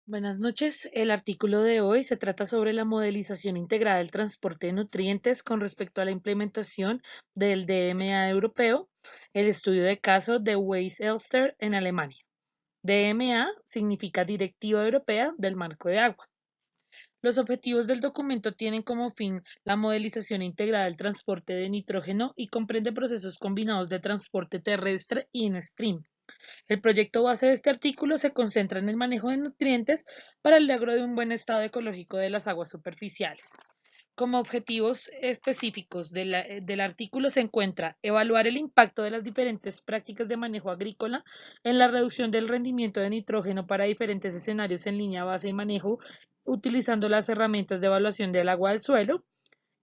Buenas noches. El artículo de hoy se trata sobre la modelización integrada del transporte de nutrientes con respecto a la implementación del DMA europeo, el estudio de caso de Weiss-Elster en Alemania. DMA significa Directiva Europea del Marco de Agua. Los objetivos del documento tienen como fin la modelización integrada del transporte de nitrógeno y comprende procesos combinados de transporte terrestre y en stream. El proyecto base de este artículo se concentra en el manejo de nutrientes para el logro de un buen estado ecológico de las aguas superficiales. Como objetivos específicos del artículo se encuentra evaluar el impacto de las diferentes prácticas de manejo agrícola en la reducción del rendimiento de nitrógeno para diferentes escenarios en línea base y manejo utilizando las herramientas de evaluación del agua del suelo,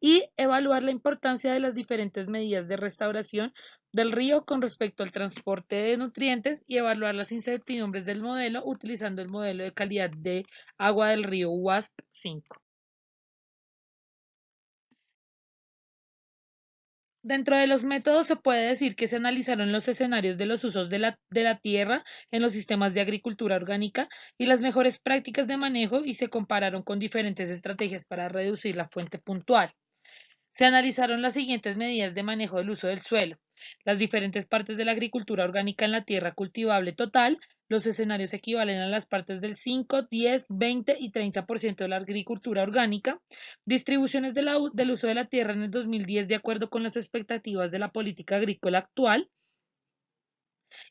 y evaluar la importancia de las diferentes medidas de restauración del río con respecto al transporte de nutrientes y evaluar las incertidumbres del modelo utilizando el modelo de calidad de agua del río WASP-5. Dentro de los métodos se puede decir que se analizaron los escenarios de los usos de la tierra en los sistemas de agricultura orgánica y las mejores prácticas de manejo y se compararon con diferentes estrategias para reducir la fuente puntual. Se analizaron las siguientes medidas de manejo del uso del suelo, las diferentes partes de la agricultura orgánica en la tierra cultivable total, los escenarios equivalen a las partes del 5, 10, 20 y 30% de la agricultura orgánica, distribuciones del uso de la tierra en el 2010 de acuerdo con las expectativas de la política agrícola actual,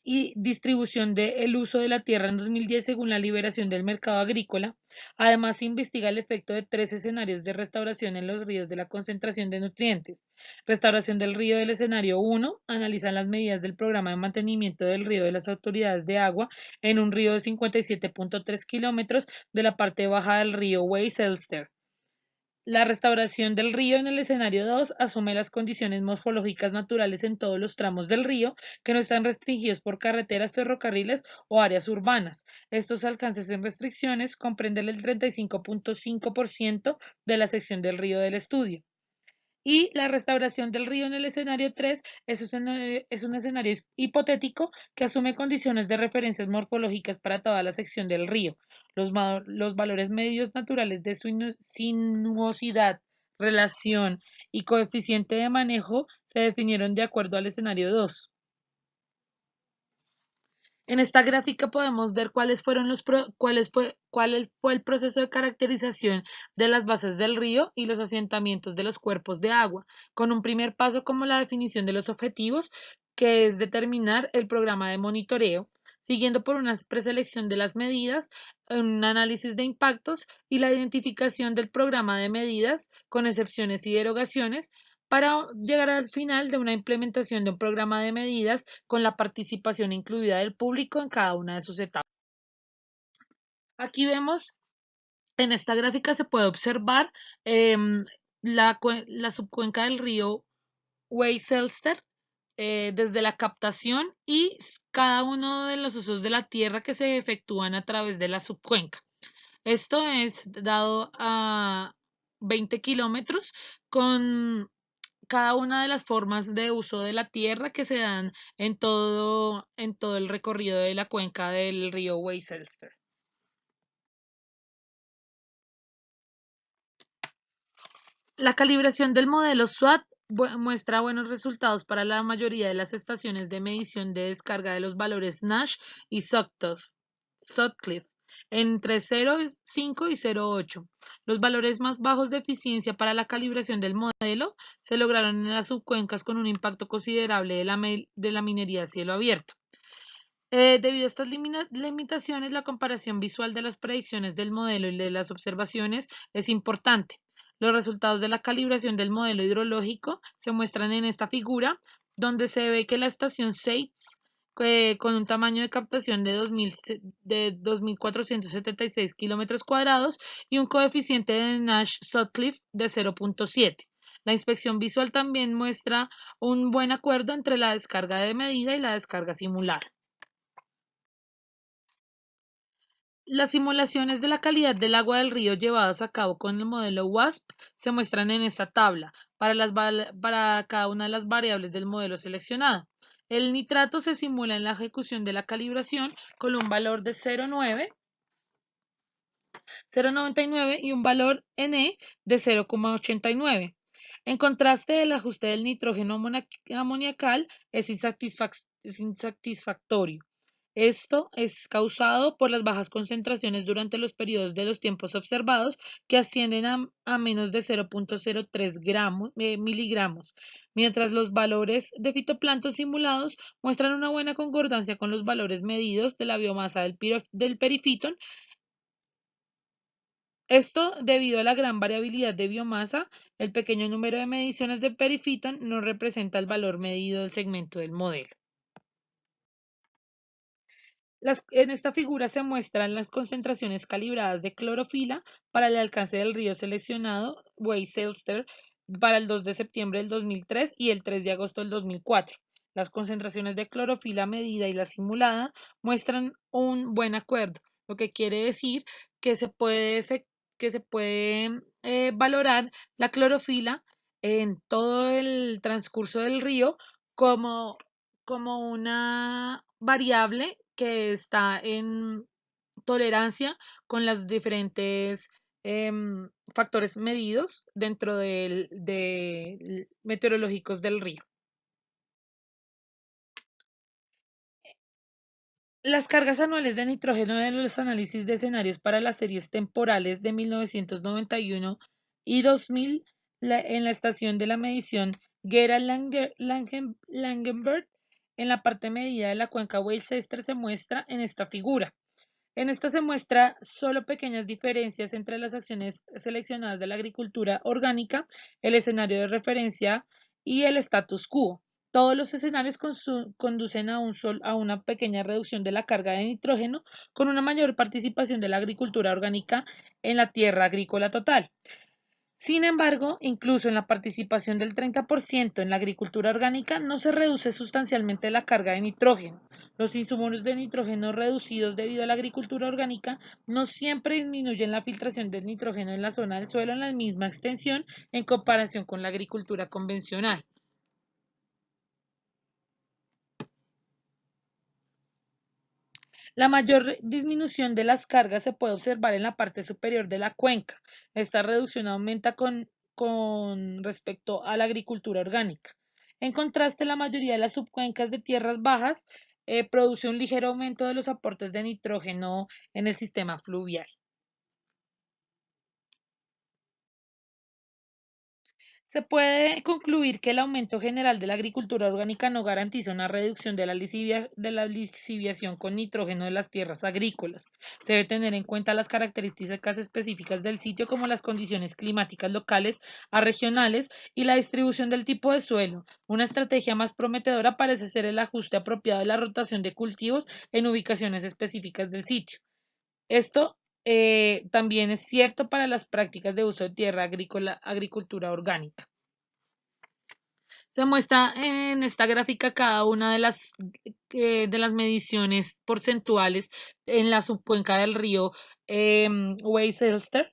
y distribución del uso de la tierra en 2010 según la liberación del mercado agrícola. Además, se investiga el efecto de tres escenarios de restauración en los ríos de la concentración de nutrientes. Restauración del río del escenario 1, analizan las medidas del programa de mantenimiento del río de las autoridades de agua en un río de 57.3 kilómetros de la parte baja del río Weiss-Elster. La restauración del río en el escenario 2 asume las condiciones morfológicas naturales en todos los tramos del río que no están restringidos por carreteras, ferrocarriles o áreas urbanas. Estos alcances en restricciones comprenden el 35.5% de la sección del río del estudio. Y la restauración del río en el escenario 3 es un escenario hipotético que asume condiciones de referencias morfológicas para toda la sección del río. Los valores medios naturales de su sinuosidad, relación y coeficiente de manejo se definieron de acuerdo al escenario 2. En esta gráfica podemos ver cuál fue el proceso de caracterización de las bases del río y los asentamientos de los cuerpos de agua, con un primer paso como la definición de los objetivos, que es determinar el programa de monitoreo, siguiendo por una preselección de las medidas, un análisis de impactos y la identificación del programa de medidas, con excepciones y derogaciones, para llegar al final de una implementación de un programa de medidas con la participación incluida del público en cada una de sus etapas. Aquí vemos, en esta gráfica se puede observar la subcuenca del río Weiss-Elster, desde la captación y cada uno de los usos de la tierra que se efectúan a través de la subcuenca. Esto es dado a 20 kilómetros con cada una de las formas de uso de la tierra que se dan en todo el recorrido de la cuenca del río Weiss-Elster. La calibración del modelo SWOT muestra buenos resultados para la mayoría de las estaciones de medición de descarga de los valores Nash y Sutcliffe entre 0,5 y 0,8. Los valores más bajos de eficiencia para la calibración del modelo se lograron en las subcuencas con un impacto considerable de la minería a cielo abierto. Debido a estas limitaciones, la comparación visual de las predicciones del modelo y de las observaciones es importante. Los resultados de la calibración del modelo hidrológico se muestran en esta figura, donde se ve que la estación 6, con un tamaño de captación de 2.476 kilómetros cuadrados y un coeficiente de Nash-Sutcliffe de 0.7. La inspección visual también muestra un buen acuerdo entre la descarga de medida y la descarga simulada. Las simulaciones de la calidad del agua del río llevadas a cabo con el modelo WASP se muestran en esta tabla para cada una de las variables del modelo seleccionado. El nitrato se simula en la ejecución de la calibración con un valor de 0,9 0,99 y un valor N de 0,89. En contraste, el ajuste del nitrógeno amoniacal es insatisfactorio. Esto es causado por las bajas concentraciones durante los periodos de los tiempos observados, que ascienden a menos de 0,03 miligramos, mientras los valores de fitoplancton simulados muestran una buena concordancia con los valores medidos de la biomasa del perifitón. Esto debido a la gran variabilidad de biomasa, el pequeño número de mediciones de perifitón no representa el valor medido del segmento del modelo. En esta figura se muestran las concentraciones calibradas de clorofila para el alcance del río seleccionado Weiss-Elster para el 2 de septiembre del 2003 y el 3 de agosto del 2004. Las concentraciones de clorofila medida y la simulada muestran un buen acuerdo, lo que quiere decir que se puede valorar la clorofila en todo el transcurso del río como una variable que está en tolerancia con los diferentes factores medidos dentro de meteorológicos del río. Las cargas anuales de nitrógeno de los análisis de escenarios para las series temporales de 1991 y 2000 en la estación de la medición Gera-Langenberg en la parte medida de la cuenca Weill-Sester se muestra en esta figura. En esta se muestra solo pequeñas diferencias entre las acciones seleccionadas de la agricultura orgánica, el escenario de referencia y el status quo. Todos los escenarios conducen a una pequeña reducción de la carga de nitrógeno con una mayor participación de la agricultura orgánica en la tierra agrícola total. Sin embargo, incluso en la participación del 30% en la agricultura orgánica no se reduce sustancialmente la carga de nitrógeno. Los insumos de nitrógeno reducidos debido a la agricultura orgánica no siempre disminuyen la filtración del nitrógeno en la zona del suelo en la misma extensión en comparación con la agricultura convencional. La mayor disminución de las cargas se puede observar en la parte superior de la cuenca. Esta reducción aumenta con respecto a la agricultura orgánica. En contraste, la mayoría de las subcuencas de tierras bajas produce un ligero aumento de los aportes de nitrógeno en el sistema fluvial. Se puede concluir que el aumento general de la agricultura orgánica no garantiza una reducción de la lisiviación con nitrógeno de las tierras agrícolas. Se debe tener en cuenta las características específicas del sitio, como las condiciones climáticas locales a regionales y la distribución del tipo de suelo. Una estrategia más prometedora parece ser el ajuste apropiado de la rotación de cultivos en ubicaciones específicas del sitio. Esto también es cierto para las prácticas de uso de tierra agrícola, agricultura orgánica. Se muestra en esta gráfica cada una de las mediciones porcentuales en la subcuenca del río Weiss-Elster,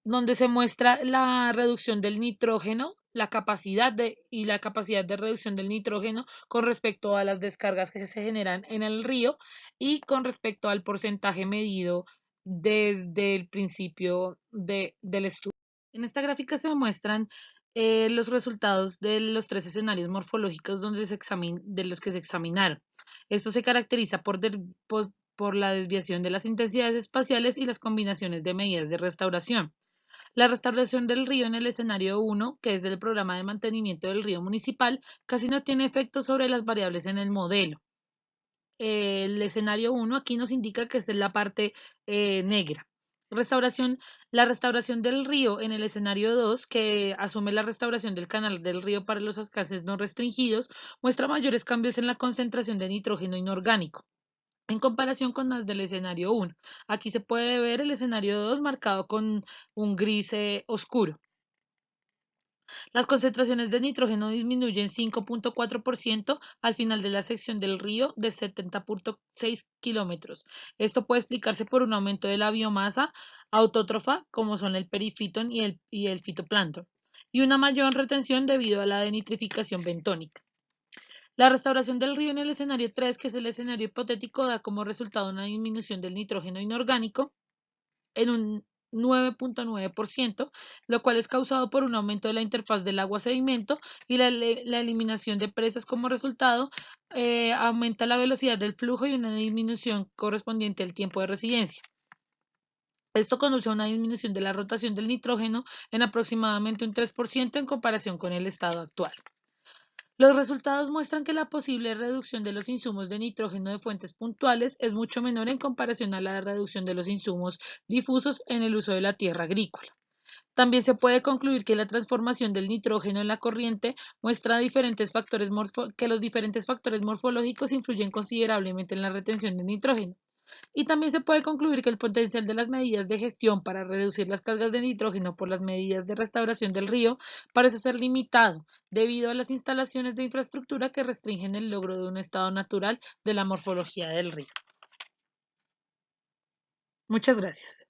donde se muestra la reducción del nitrógeno, la capacidad de reducción del nitrógeno con respecto a las descargas que se generan en el río y con respecto al porcentaje medido desde el principio del estudio. En esta gráfica se muestran los resultados de los tres escenarios morfológicos de los que se examinaron. Esto se caracteriza por la desviación de las intensidades espaciales y las combinaciones de medidas de restauración. La restauración del río en el escenario 1, que es del programa de mantenimiento del río municipal, casi no tiene efecto sobre las variables en el modelo. El escenario 1 aquí nos indica que es la parte negra. La restauración del río en el escenario 2, que asume la restauración del canal del río para los alcances no restringidos, muestra mayores cambios en la concentración de nitrógeno inorgánico en comparación con las del escenario 1. Aquí se puede ver el escenario 2 marcado con un gris oscuro. Las concentraciones de nitrógeno disminuyen 5,4% al final de la sección del río de 70,6 kilómetros. Esto puede explicarse por un aumento de la biomasa autótrofa, como son el perifitón y el fitoplancton, y una mayor retención debido a la denitrificación bentónica. La restauración del río en el escenario 3, que es el escenario hipotético, da como resultado una disminución del nitrógeno inorgánico en un 9.9%, lo cual es causado por un aumento de la interfaz del agua-sedimento y la eliminación de presas como resultado. Aumenta la velocidad del flujo y una disminución correspondiente al tiempo de residencia. Esto conduce a una disminución de la rotación del nitrógeno en aproximadamente un 3% en comparación con el estado actual. Los resultados muestran que la posible reducción de los insumos de nitrógeno de fuentes puntuales es mucho menor en comparación a la reducción de los insumos difusos en el uso de la tierra agrícola. También se puede concluir que la transformación del nitrógeno en la corriente muestra que los diferentes factores morfológicos influyen considerablemente en la retención de nitrógeno. Y también se puede concluir que el potencial de las medidas de gestión para reducir las cargas de nitrógeno por las medidas de restauración del río parece ser limitado, debido a las instalaciones de infraestructura que restringen el logro de un estado natural de la morfología del río. Muchas gracias.